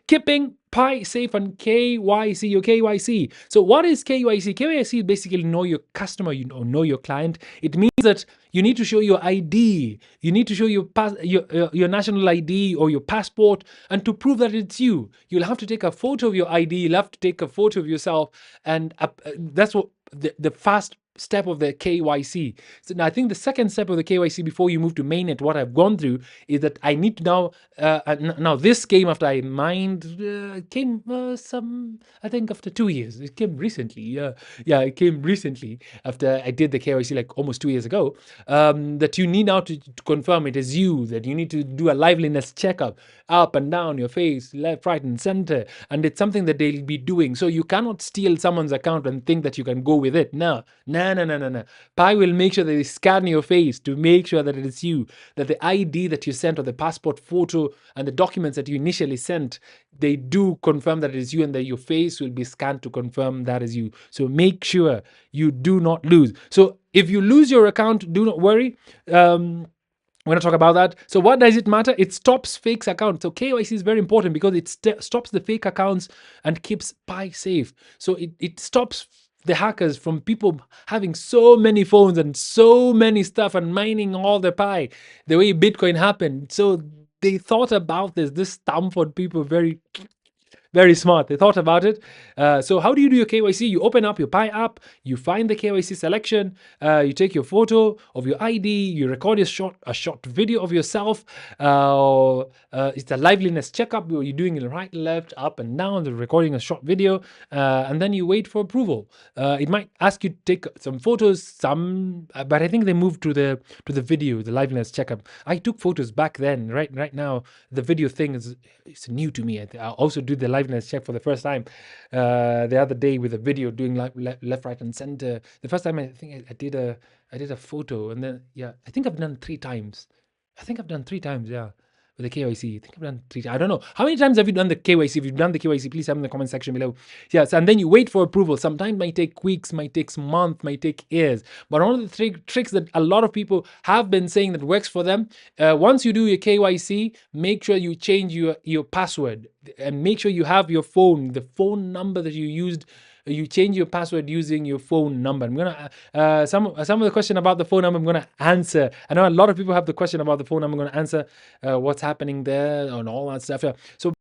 keeping Pi safe on KYC or KYC. So what is KYC? KYC is basically know your customer, know your client. It means that you need to show your ID. You need to show your national ID or your passport, and to prove that it's you, you'll have to take a photo of your ID. You'll have to take a photo of yourself, and that's what the first step of the KYC. So now I think the second step of the KYC before you move to Mainnet, what I've gone through is that I need to now this came after I mined came some, I think after 2 years. It came recently. Yeah, it came recently after I did the KYC like almost 2 years ago. That you need now to confirm it is you. That you need to do a liveliness checkup up and down your face, left, right, and center, and it's something that they'll be doing. So you cannot steal someone's account and think that you can go with it. No. Pi will make sure that they scan your face to make sure that it is you, that the ID that you sent or the passport photo and the documents that you initially sent, they do confirm that it is you, and that your face will be scanned to confirm that is you. So make sure you do not lose. So if you lose your account, do not worry. We're going to talk about that. So what does it matter? It stops fake accounts. So KYC is very important because it stops the fake accounts and keeps Pi safe. So it stops the hackers from people having so many phones and so many stuff and mining all the Pi the way Bitcoin happened. So they thought about this Stanford people very smart. They thought about it. So how do you do your KYC? You open up your Pi app, you find the KYC selection, you take your photo of your ID, you record a short video of yourself. It's a liveliness checkup where you're doing it right, left, up, and down. They're recording a short video, and then you wait for approval. It might ask you to take some photos, but I think they moved to the video, the liveliness checkup. I took photos back then. Right now, the video thing it's new to me. I also do the liveness check for the first time the other day with a video doing left, right, and center. The first time I think I did a photo, and then I think I've done 3 times. Yeah, with the KYC. I think I've done 3 times. I don't know. How many times have you done the KYC? If you've done the KYC, please have in the comment section below. Yes, and then you wait for approval. Sometimes it might take weeks, might take months, might take years. But one of the tricks that a lot of people have been saying that works for them, once you do your KYC, make sure you change your password, and make sure you have the phone number that you used. You change your password using your phone number. I'm gonna some of the question about the phone number I'm gonna answer. I know a lot of people have the question about the phone number. I'm gonna answer what's happening there and all that stuff. So